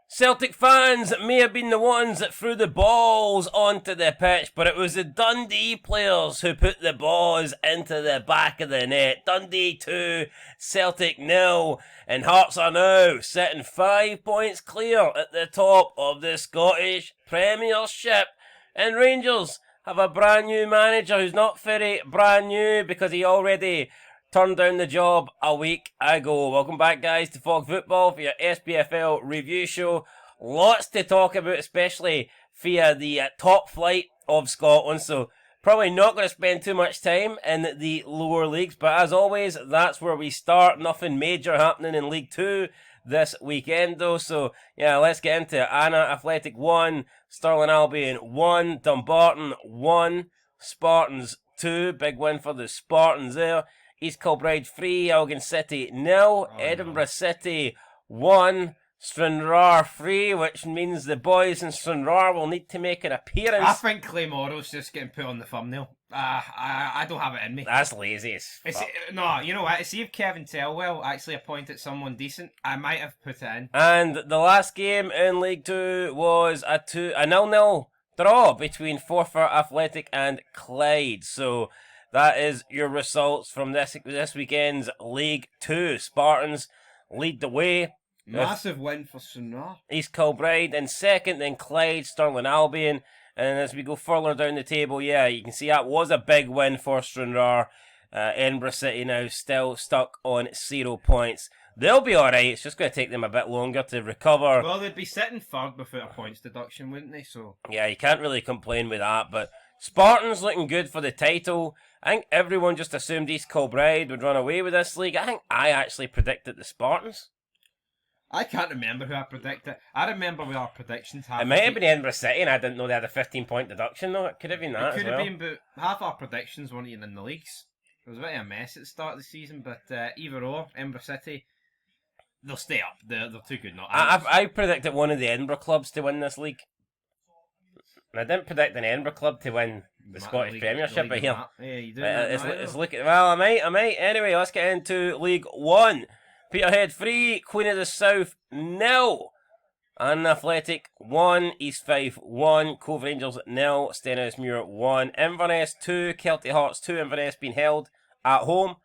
Celtic fans may have been the ones that threw the balls onto the pitch, but it was the Dundee players who put the balls into the back of the net. Dundee 2, Celtic 0, and Hearts are now sitting 5 points clear at the top of the Scottish Premiership. And Rangers have a brand new manager who's not very brand new because he already turned down the job a week ago. Welcome back, guys, to Fog Football for your Spfl review show. Lots to talk about, especially via the top flight of Scotland. So probably not going to spend too much time in the lower leagues. But as always, that's where we start. Nothing major happening in League 2 this weekend, though. So yeah, let's get into Anna Athletic 1, Stirling Albion 1, Dumbarton 1, Spartans 2. Big win for the Spartans there. East Kilbride 3, Elgin City 0, Edinburgh City 1, Stranraer 3, which means the boys in Stranraer will need to make an appearance. I think Clay Morrow's just getting put on the thumbnail. I don't have it in me. That's lazy as fuck. No, you know what? See if Kevin Telwell actually appointed someone decent, I might have put it in. And the last game in League 2 was a 0-0 draw between Forfar Athletic and Clyde. So that is your results from this weekend's League 2. Spartans lead the way. Massive win for Stranraer. East Kilbride in second, then Clyde, Stirling Albion. And as we go further down the table, yeah, you can see that was a big win for Stranraer. Edinburgh City now still stuck on 0 points. They'll be alright, it's just going to take them a bit longer to recover. Well, they'd be sitting third without a points deduction, wouldn't they? So yeah, you can't really complain with that, but Spartans looking good for the title. I think everyone just assumed East Kilbride would run away with this league. I think I actually predicted the Spartans. I can't remember who I predicted. I remember with our predictions. It might have been Edinburgh City, and I didn't know they had a 15-point deduction, though. It could have been that. It could have been, but half our predictions weren't even in the leagues. It was a bit of a mess at the start of the season, but either or, Edinburgh City, they'll stay up. They're too good not. I predicted one of the Edinburgh clubs to win this league. And I didn't predict an Edinburgh club to win the Scottish Premiership, but here. Yeah, you do. It's looking. Well, I might. Anyway, let's get into League 1. Peterhead 3, Queen of the South 0. Anna Athletic 1, East Fife 1, Cove Rangers 0, Stenhousemuir 1, Inverness 2, Kelty Hearts 2. Inverness being held at home.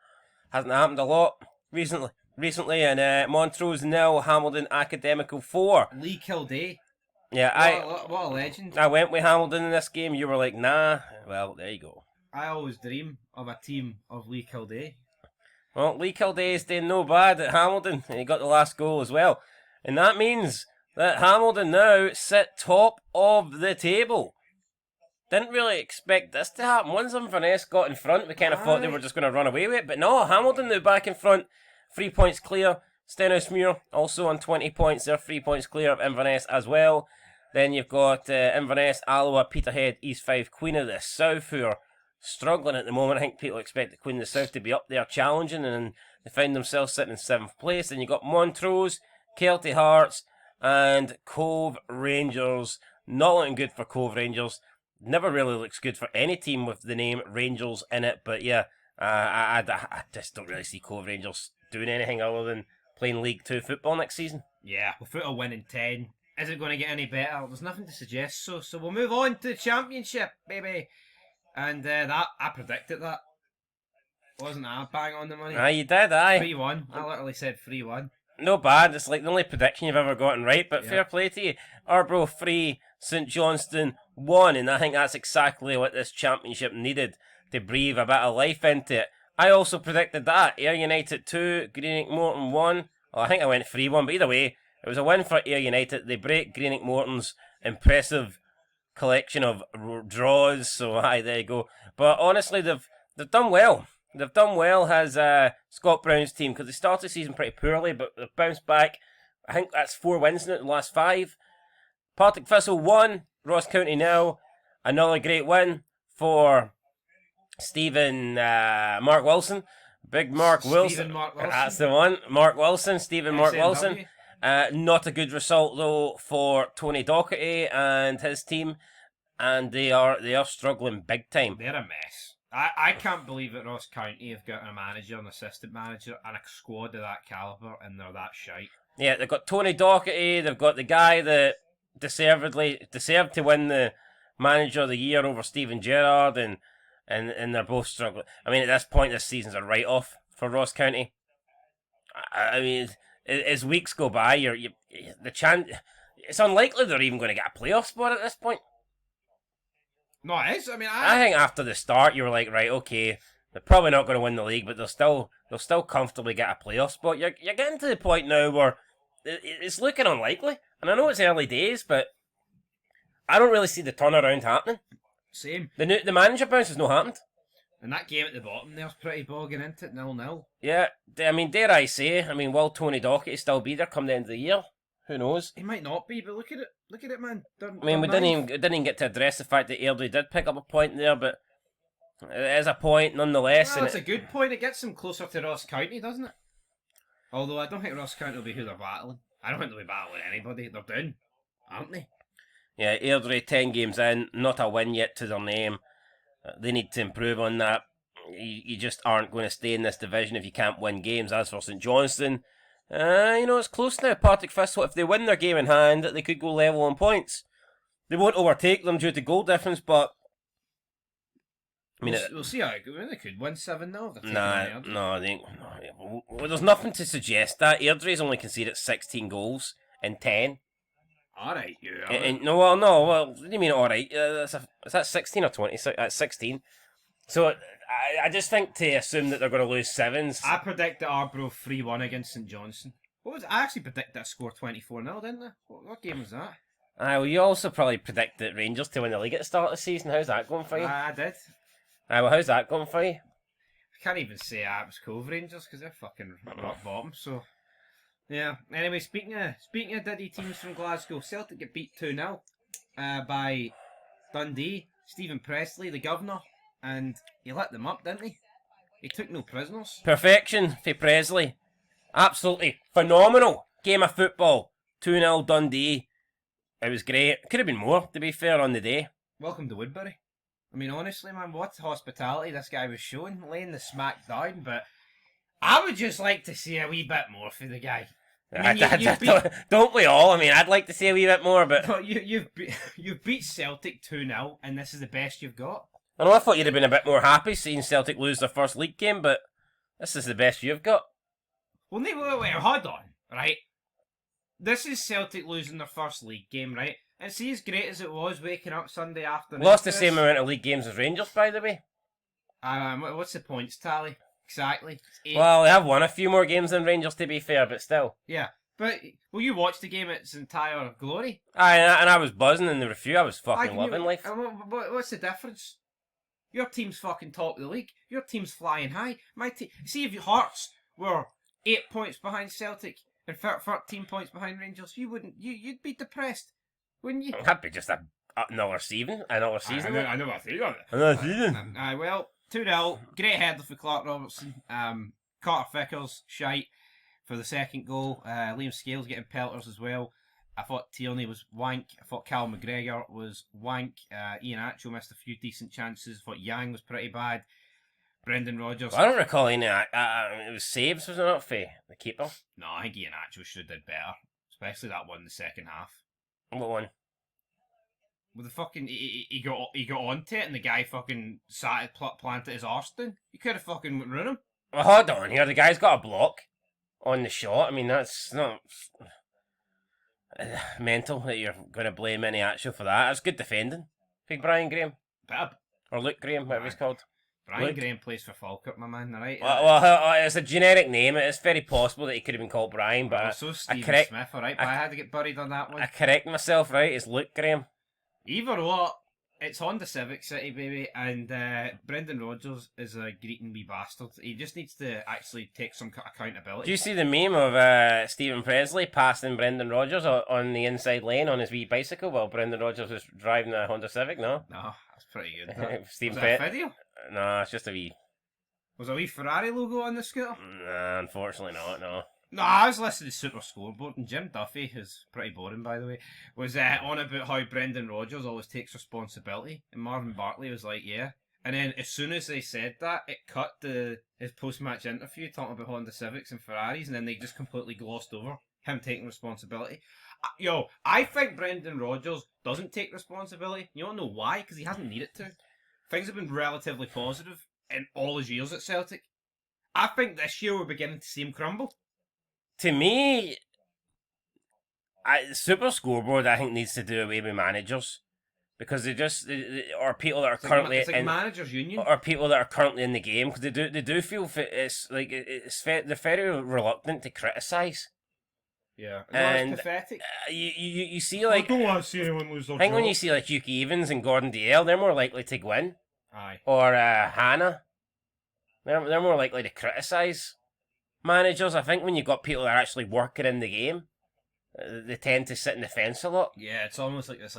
Hasn't happened a lot recently, and Montrose 0, Hamilton Academical 4. Lee Kildare. Yeah, what a legend. I went with Hamilton in this game. You were like, nah. Well, there you go. I always dream of a team of Lee Kildare. Well, Lee Kildare is doing no bad at Hamilton, and he got the last goal as well. And that means that Hamilton now sit top of the table. Didn't really expect this to happen. Once Inverness got in front, we kind of thought they were just going to run away with it. But no, Hamilton now back in front. 3 points clear. Stenhousemuir also on 20 points. They're 3 points clear of Inverness as well. Then you've got Inverness, Alloa, Peterhead, East Fife, Queen of the South, who are struggling at the moment. I think people expect the Queen of the South to be up there challenging, and they find themselves sitting in 7th place. Then you've got Montrose, Kelty Hearts, and Cove Rangers. Not looking good for Cove Rangers. Never really looks good for any team with the name Rangers in it. But yeah, I just don't really see Cove Rangers doing anything other than playing League 2 football next season. Yeah, without a win in 10. Is it going to get any better? There's nothing to suggest so. So we'll move on to the Championship, baby. And that, I predicted that. Wasn't I bang on the money? Aye, you did, aye. 3-1. I literally said 3-1. No bad. It's like the only prediction you've ever gotten right, but yeah. Fair play to you. Arbroath 3, St Johnstone 1, and I think that's exactly what this Championship needed to breathe a bit of life into it. I also predicted that. Ayr United 2, Greenock Morton 1. Well, I think I went 3-1, but either way, it was a win for Ayr United. They break Greenock Morton's impressive collection of draws, so aye, there you go. But honestly, they've done well. They've done well as Scott Brown's team, because they started the season pretty poorly, but they've bounced back. I think that's 4 wins in the last 5. Partick Thistle 1, Ross County 0. Another great win for Mark Wilson. Big Mark Wilson. Mark Wilson. That's the one. Mark Wilson, Mark Wilson. Not a good result though for Tony Docherty and his team, and they are struggling big time. They're a mess. I can't believe that Ross County have got a manager, an assistant manager, and a squad of that calibre, and they're that shite. Yeah, they've got Tony Docherty. They've got the guy that deserved to win the Manager of the Year over Steven Gerrard, and they're both struggling. I mean, at this point, this season's a write-off for Ross County. I mean, as weeks go by, it's unlikely they're even going to get a playoff spot at this point. No, it is. I mean, I think after the start, you were like, right, okay, they're probably not going to win the league, but they'll still comfortably get a playoff spot. You're getting to the point now where it's looking unlikely, and I know it's early days, but I don't really see the turnaround happening. Same. The manager bounce has not happened. And that game at the bottom there's pretty bogging into it, 0-0. Yeah, I mean, dare I say, will Tony Docherty still be there come the end of the year? Who knows? He might not be, but look at it, man. We didn't even get to address the fact that Airdrie did pick up a point there, but it is a point nonetheless. Well, it's a good point. It gets them closer to Ross County, doesn't it? Although I don't think Ross County will be who they're battling. I don't think they'll be battling anybody. They're down, aren't they? Yeah, Airdrie 10 games in, not a win yet to their name. They need to improve on that. You just aren't going to stay in this division if you can't win games. As for St Johnstone, it's close now. Partick Thistle, if they win their game in hand, they could go level on points. They won't overtake them due to goal difference, but we'll see how it goes. They could win 7-0. Well, there's nothing to suggest that. Airdrie's only conceded 16 goals in 10. Alright, what do you mean alright? Is that 16 or 20? That's 16. So, I just think to assume that they're going to lose sevens. I predicted Arbroath 3-1 against St Johnstone. I actually predicted that score 24-0, didn't I? What game was that? Well, you also probably predicted Rangers to win the league at the start of the season. How's that going for you? I did. Well, how's that going for you? I can't even say it was Cove Rangers because they're fucking rock bottom, so... Yeah. Anyway, speaking of Diddy teams from Glasgow, Celtic get beat 2-0 by Dundee. Stephen Presley, the governor, and he lit them up, didn't he? He took no prisoners. Perfection for Presley. Absolutely phenomenal game of football. 2-0 Dundee. It was great. Could have been more, to be fair, on the day. Welcome to Woodbury. I mean, honestly, man, what hospitality this guy was showing, laying the smack down, but I would just like to see a wee bit more for the guy. I mean, don't we all? I mean, I'd like to see a wee bit more, but... No, you've beat Celtic 2-0, and this is the best you've got. I thought you'd have been a bit more happy seeing Celtic lose their first league game, but this is the best you've got. Well, wait, hold on, right? This is Celtic losing their first league game, right? And see, as great as it was waking up Sunday afternoon... Lost the same amount of league games as Rangers, by the way. What's the points tally? Exactly. Well, they have won a few more games than Rangers, to be fair, but still. Yeah, but you watched the game in its entire glory. And I was buzzing in the review. I was fucking loving life. What's the difference? Your team's fucking top of the league. Your team's flying high. My team. See, if your Hearts were 8 points behind Celtic and 13 points behind Rangers, you'd be depressed, wouldn't you? That'd be just another season. I know what I think of it. Another season. Well, 2-0. Great header for Clark Robertson. Carter Vickers, shite for the second goal. Liam Scales getting pelters as well. I thought Tierney was wank. I thought Cal McGregor was wank. Ian Atcho missed a few decent chances. I thought Yang was pretty bad. Brendan Rodgers. I don't recall any. It was saves, was it not, for the keeper? No, I think Ian Atcho should have did better. Especially that one in the second half. What one? With the fucking he got onto it and the guy fucking planted his arse down. You could have fucking ruined him. Well, hold on here. The guy's got a block on the shot. I mean, that's not mental that you're going to blame any action for that. That's good defending. Big Brian Graham. Or Luke Graham, whatever he's called. Brian Graham plays for Falkirk, my man, alright? Well, it's a generic name. It's very possible that he could have been called Brian, but so Stephen Smith, alright? But I had to get buried on that one. I correct myself, right? It's Luke Graham. Either what, it's Honda Civic City, baby, and Brendan Rodgers is a greeting wee bastard. He just needs to actually take some accountability. Do you see the meme of Stephen Presley passing Brendan Rodgers on the inside lane on his wee bicycle while Brendan Rodgers was driving a Honda Civic? No, that's pretty good. Stephen was that a video? No, it's just a wee... Was a wee Ferrari logo on the scooter? Nah, unfortunately not, no. No, I was listening to Super Scoreboard, and Jim Duffy, who's pretty boring by the way, was on about how Brendan Rodgers always takes responsibility, and Marvin Bartley was like, yeah. And then as soon as they said that, it cut his post-match interview talking about Honda Civics and Ferraris, and then they just completely glossed over him taking responsibility. I think Brendan Rodgers doesn't take responsibility. You don't know why? Because he hasn't needed to. Things have been relatively positive in all his years at Celtic. I think this year we're beginning to see him crumble. To me, Super Scoreboard, I think, needs to do away with managers. Because or people that are currently it's like in managers union, or people that are currently in the game, because they do feel they're very reluctant to criticise. Yeah, and it's pathetic. You see, like, I don't want to see anyone lose their I think job. when you see like Yuki Evans and Gordon Dalziel, they're more likely to win. Aye. Or Hannah, they're more likely to criticise managers. I think when you've got people that are actually working in the game, they tend to sit in the fence a lot. Yeah, it's almost like this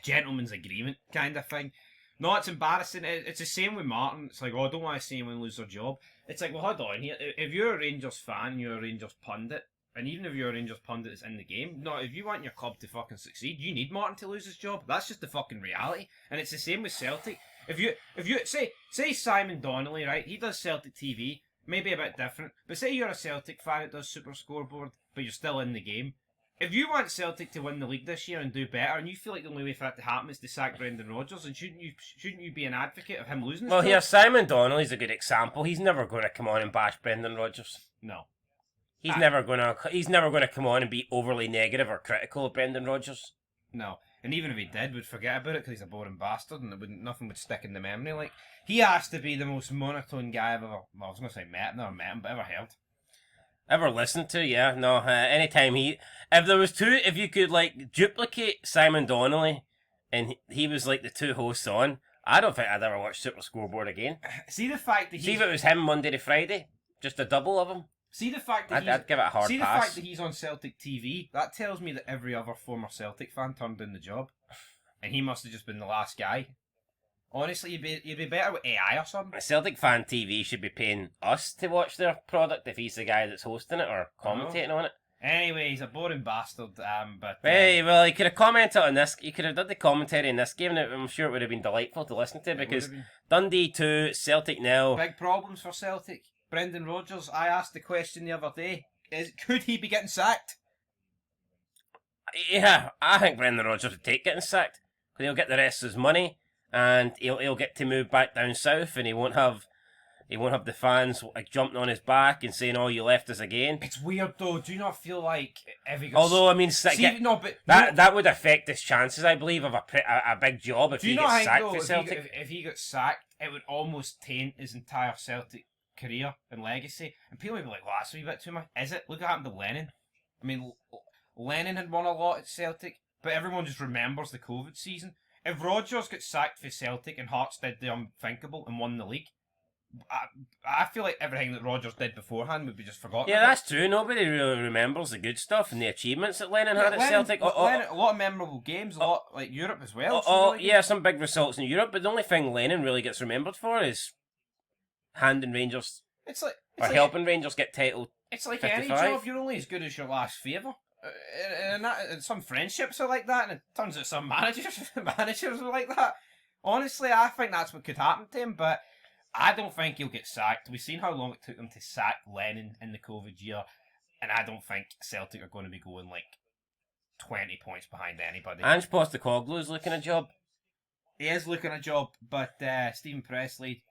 gentleman's agreement kind of thing. No, it's embarrassing. It's the same with Martin. It's like, I don't want to see anyone lose their job. It's like, well, hold on here. If you're a Rangers fan, you're a Rangers pundit, and even if you're a Rangers pundit that's in the game, if you want your club to fucking succeed, you need Martin to lose his job. That's just the fucking reality. And it's the same with Celtic. If you say Simon Donnelly, right? He does Celtic TV, maybe a bit different, but say you're a Celtic fan that does Super Scoreboard, but you're still in the game. If you want Celtic to win the league this year and do better, and you feel like the only way for that to happen is to sack Brendan Rodgers, and shouldn't you be an advocate of him losing his job? Well, here, Simon Donnelly's a good example. He's never going to come on and bash Brendan Rodgers. No. He's never going to come on and be overly negative or critical of Brendan Rodgers. No. And even if he did, we'd forget about it because he's a boring bastard and nothing would stick in the memory. Like, he has to be the most monotone guy I've ever, well, I was going to say never met him, but ever heard. Ever listened to? Yeah, no. Anytime if you could like duplicate Simon Donnelly, and he was like the two hosts on, I don't think I'd ever watch Super Scoreboard again. See the fact that if it was him Monday to Friday, just a double of him. See the fact that I'd give it a hard pass. See the fact that he's on Celtic TV. That tells me that every other former Celtic fan turned in the job, and he must have just been the last guy. Honestly, you'd be better with AI or something. Celtic fan TV should be paying us to watch their product if he's the guy that's hosting it or commentating on it. Anyway, he's a boring bastard. But hey, well, he could have commented on this. He could have done the commentary in this game, and I'm sure it would have been delightful to listen to because Dundee 2, Celtic 0. Big problems for Celtic. Brendan Rodgers, I asked the question the other day, could he be getting sacked? Yeah, I think Brendan Rodgers would take getting sacked. Because he'll get the rest of his money, and he'll get to move back down south, and he won't have the fans like jumping on his back and saying, "Oh, you left us again." It's weird though. Do you not feel like if he got although I mean, that would affect his chances, I believe, of a big job if he gets sacked for Celtic. If he got sacked, it would almost taint his entire Celtic career and legacy, and people would be like, "Well, that's a wee bit too much." Is it? Look what happened to Lennon. I mean, Lennon had won a lot at Celtic, but everyone just remembers the COVID season. If Rodgers got sacked for Celtic and Hearts did the unthinkable and won the league, I feel like everything that Rodgers did beforehand would be just forgotten. Yeah, that's true. Nobody really remembers the good stuff and the achievements that Lennon had at Celtic. Lennon, a lot of memorable games, a lot like Europe as well. Yeah, some big results in Europe, but the only thing Lennon really gets remembered for is handing Rangers helping Rangers get titled. It's like 55. any job, you're only as good as your last favour. And some friendships are like that, and it turns out some managers are like that. Honestly, I think that's what could happen to him, but I don't think he'll get sacked. We've seen how long it took them to sack Lennon in the COVID year, and I don't think Celtic are going to be going like 20 points behind anybody. Ange Postecoglou's looking a job. He is looking a job, but Stephen Pressley,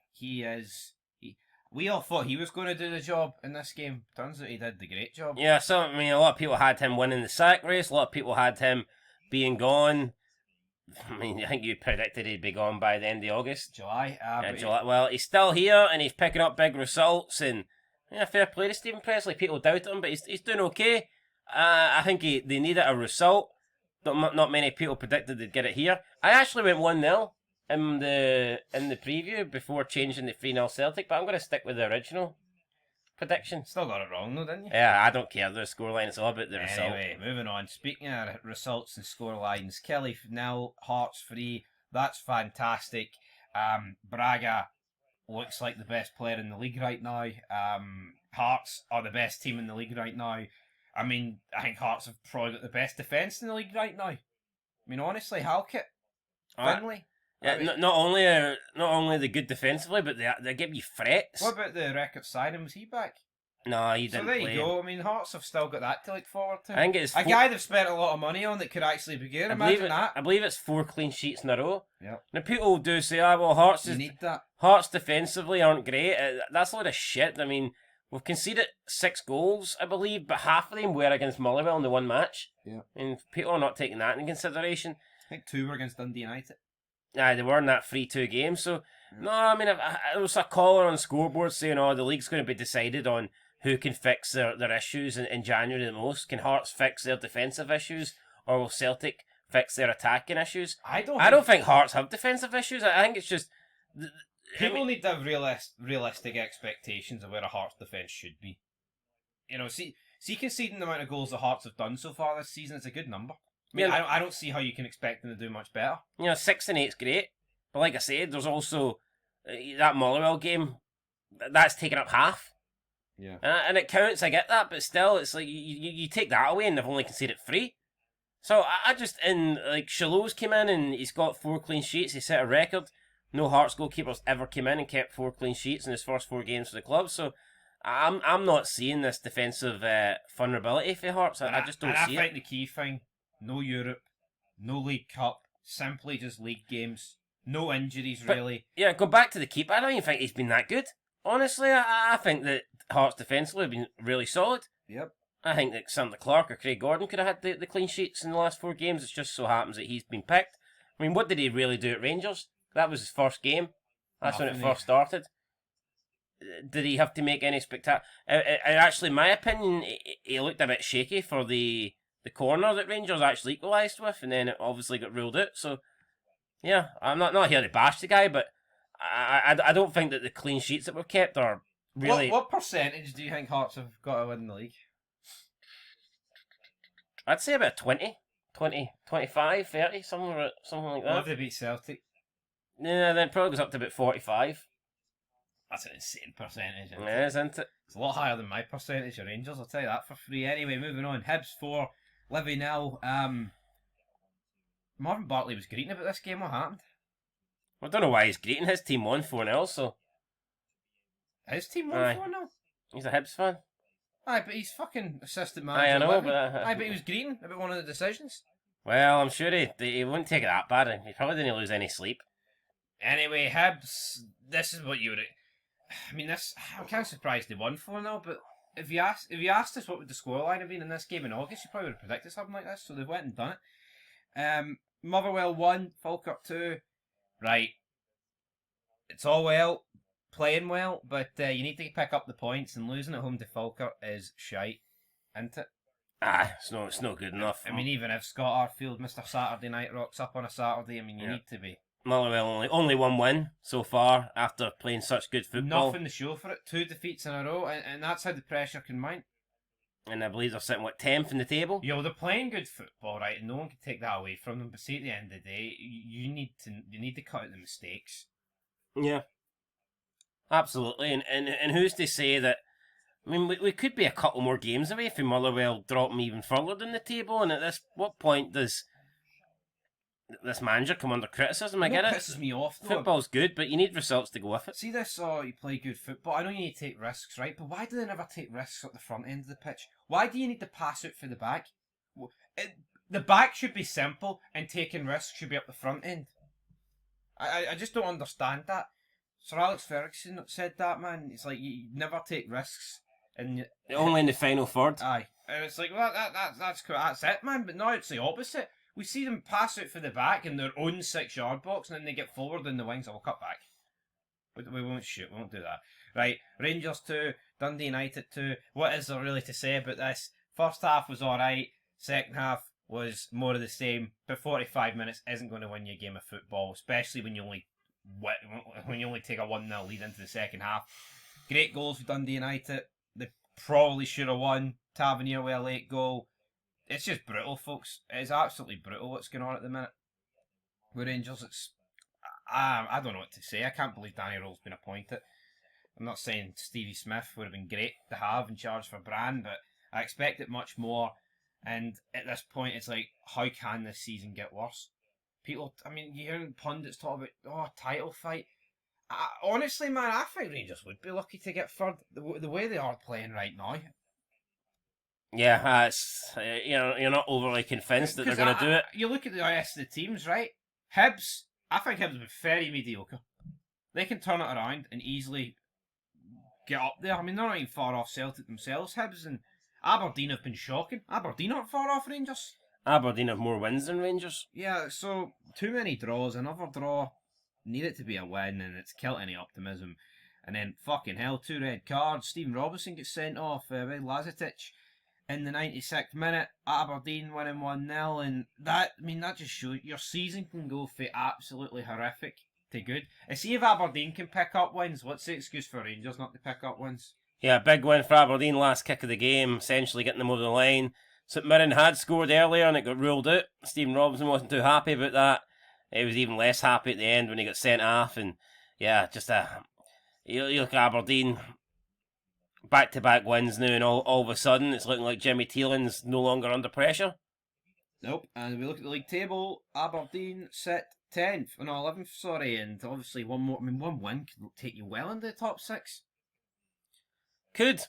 we all thought he was going to do the job in this game. Turns out he did the great job. Yeah, so I mean, a lot of people had him winning the sack race. A lot of people had him being gone. I mean, I think you predicted he'd be gone by the end of August. July. July. Well, he's still here and he's picking up big results. And yeah, fair play to Stephen Pressley. People doubt him, but he's doing okay. I think they needed a result. Not many people predicted they'd get it here. I actually went 1-0 in the preview before changing the 3-0 Celtic, but I'm going to stick with the original prediction. Still got it wrong though, didn't you? Yeah, I don't care. The scoreline is all about the result. Anyway, moving on. Speaking of results and scorelines, Kelly 0, Hearts 3. That's fantastic. Braga looks like the best player in the league right now. Hearts are the best team in the league right now. I mean, I think Hearts have probably got the best defence in the league right now. I mean, honestly, Halkett, Finlay. Yeah, not only the good defensively, but they give you threats. What about the record signing? Was he back? No, he So didn't there play. you go. I mean, Hearts have still got that to look forward to. I think it's a guy they've spent a lot of money on that could actually be good. Imagine that. I believe it's 4 clean sheets in a row. Yeah. Now people do say, well, Hearts need that. Hearts defensively aren't great. That's a lot of shit. I mean, we've conceded 6 goals, I believe, but half of them were against Motherwell in the one match. Yeah. And people are not taking that into consideration. I think 2 were against Dundee United. Aye, they were in that 3-2 game. So, no, I mean, there was a caller on scoreboard saying, the league's going to be decided on who can fix their issues in January the most. Can Hearts fix their defensive issues, or will Celtic fix their attacking issues? I don't think Hearts have defensive issues. I think it's just... People need to have realistic expectations of where a Hearts defence should be. You know, see conceding the amount of goals the Hearts have done so far this season, it's a good number. I mean, I don't see how you can expect them to do much better. 6 and 8's great, but like I said, there's also that Motherwell game that's taken up half. Yeah, and it counts. I get that, but still, it's like you take that away, and they've only conceded 3. So I just Shalot's came in and he's got 4 clean sheets. He set a record. No Hearts goalkeepers ever came in and kept 4 clean sheets in his first 4 games for the club. So I'm not seeing this defensive vulnerability for Hearts. I just don't see it. I think the key thing. No Europe, no League Cup, simply just league games. No injuries, really. Yeah, go back to the keeper. I don't even think he's been that good. Honestly, I think that Hearts defensively have been really solid. Yep. I think that Sander Clark or Craig Gordon could have had the clean sheets in the last 4 games. It just so happens that he's been picked. I mean, what did he really do at Rangers? That was his first game. That's when it first started. Did he have to make any spectacular... Actually, in my opinion, he looked a bit shaky for the corner that Rangers actually equalised with, and then it obviously got ruled out. So, yeah, I'm not here to bash the guy, but I don't think that the clean sheets that we've kept are really... What percentage do you think Hearts have got to win the league? I'd say about 20, 25, 30, something like that. What if they beat Celtic? Yeah, then it probably goes up to about 45. That's an insane percentage, isn't it? Isn't it? It's a lot higher than my percentage of Rangers, I'll tell you that for free. Anyway, moving on. Hibs 4, Livy 0. Marvin Bartley was greeting about this game. What happened? I don't know why he's greeting. His team won 4-0, so... His team won 4-0? He's a Hibs fan. Aye, but he's fucking assistant manager. I know, but... but he was greeting about one of the decisions. Well, I'm sure he wouldn't take it that bad. He probably didn't lose any sleep. Anyway, Hibs, this is what you would... I mean, I'm kind of surprised they won 4-0, but if you asked us what would the scoreline have been in this game in August, you probably would have predicted something like this, so they went and done it. Motherwell 1, Falkirk 2. Right. It's all well, playing well, but you need to pick up the points, and losing at home to Falkirk is shite, isn't it? It's no good enough. I mean, even if Scott Arfield, Mr. Saturday Night, rocks up on a Saturday, I mean, you need to be. Motherwell only 1 win so far after playing such good football. Nothing to show for it. 2 defeats in a row, and that's how the pressure can mount. And I believe they're sitting, 10th in the table? Yo, they're playing good football, right, and no one can take that away from them, but see, at the end of the day, you need to cut out the mistakes. Yeah. Absolutely, and who's to say that... I mean, we could be a couple more games away from Motherwell dropping even further in the table, and at what point does this manager come under criticism? I get it. Pisses me off, though. Football's good, but you need results to go with it. See this, you play good football. I know you need to take risks, right? But why do they never take risks at the front end of the pitch? Why do you need to pass out for the back? The back should be simple, and taking risks should be up the front end. I just don't understand that. Sir Alex Ferguson said that, man. It's like, you never take risks. And only in the final third. Aye. And it's like, well, that's it, man. But now it's the opposite. We see them pass out for the back in their own 6-yard box, and then they get forward in the wings. We'll cut back. We won't shoot. We won't do that. Right. Rangers 2, Dundee United 2. What is there really to say about this? First half was alright. Second half was more of the same. But 45 minutes isn't going to win you a game of football, especially when you only take a 1-0 lead into the second half. Great goals for Dundee United. They probably should have won. Tavernier with a late goal. It's just brutal, folks. It's absolutely brutal what's going on at the minute with Rangers. I don't know what to say. I can't believe Danny Roll's been appointed. I'm not saying Stevie Smith would have been great to have in charge for Brand, but I expect it much more. And at this point, it's like, how can this season get worse? People, I mean, you hear pundits talk about, title fight. Honestly, man, I think Rangers would be lucky to get third the way they are playing right now. Yeah, it's you're not overly convinced that they're going to do it. You look at the rest of the teams, right? Hibs, I think Hibs have been very mediocre. They can turn it around and easily get up there. I mean, they're not even far off Celtic themselves. Hibs and Aberdeen have been shocking. Aberdeen aren't far off Rangers. Aberdeen have more wins than Rangers. Yeah, so too many draws. Another draw, need it to be a win, and it's killed any optimism. And then fucking hell, 2 red cards. Stephen Robinson gets sent off by Lazetic in the 96th minute. Aberdeen winning 1-0, and that just shows your season can go from absolutely horrific to good. And see if Aberdeen can pick up wins. What's the excuse for Rangers not to pick up wins? Yeah, big win for Aberdeen, last kick of the game, essentially getting them over the line. St Mirren had scored earlier and it got ruled out. Stephen Robinson wasn't too happy about that. He was even less happy at the end when he got sent off. And yeah, you look at Aberdeen, back-to-back wins now, and all of a sudden it's looking like Jimmy Thielen's no longer under pressure. Nope. And we look at the league table. Aberdeen sit 10th, 11th, sorry, and obviously one win could take you well into the top 6. Could,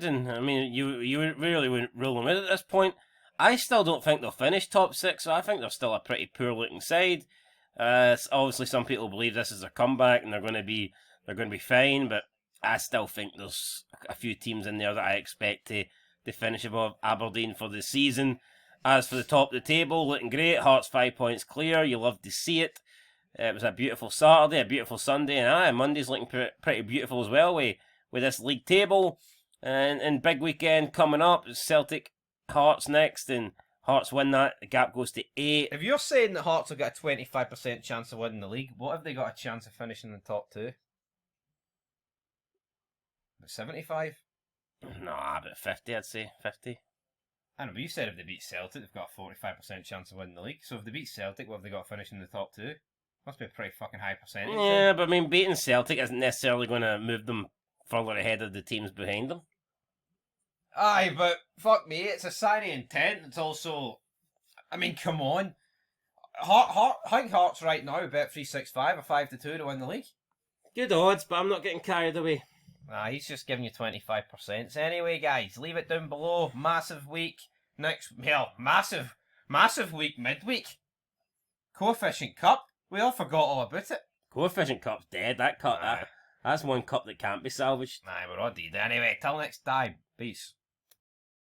and I mean, you really wouldn't rule them out at this point. I still don't think they'll finish top 6, so I think they're still a pretty poor-looking side. Obviously, some people believe this is a comeback and they're going to be fine, but I still think there's a few teams in there that I expect to finish above Aberdeen for the season. As for the top of the table, looking great. Hearts 5 points clear. You love to see it. It was a beautiful Saturday, a beautiful Sunday, and Monday's looking pretty beautiful as well with this league table. And big weekend coming up. Celtic, Hearts next, and Hearts win that. The gap goes to 8. If you're saying that Hearts have got a 25% chance of winning the league, what have they got a chance of finishing in the top 2? 75? No, about 50, I'd say. 50. I know, but you said if they beat Celtic, they've got a 45% chance of winning the league. So if they beat Celtic, what have they got to finish in the top 2? Must be a pretty fucking high percentage. Yeah, but I mean, beating Celtic isn't necessarily going to move them further ahead of the teams behind them. Aye, but fuck me, it's a sign of intent. It's also, I mean, come on. I think Hearts right now bet 365 or 5-2 to win the league. Good odds, but I'm not getting carried away. Nah, he's just giving you 25%. So anyway, guys, leave it down below. Massive week massive week midweek. Coefficient Cup. We all forgot all about it. Coefficient Cup's dead. That's one cup that can't be salvaged. Nah, we're all dead. Anyway, till next time. Peace.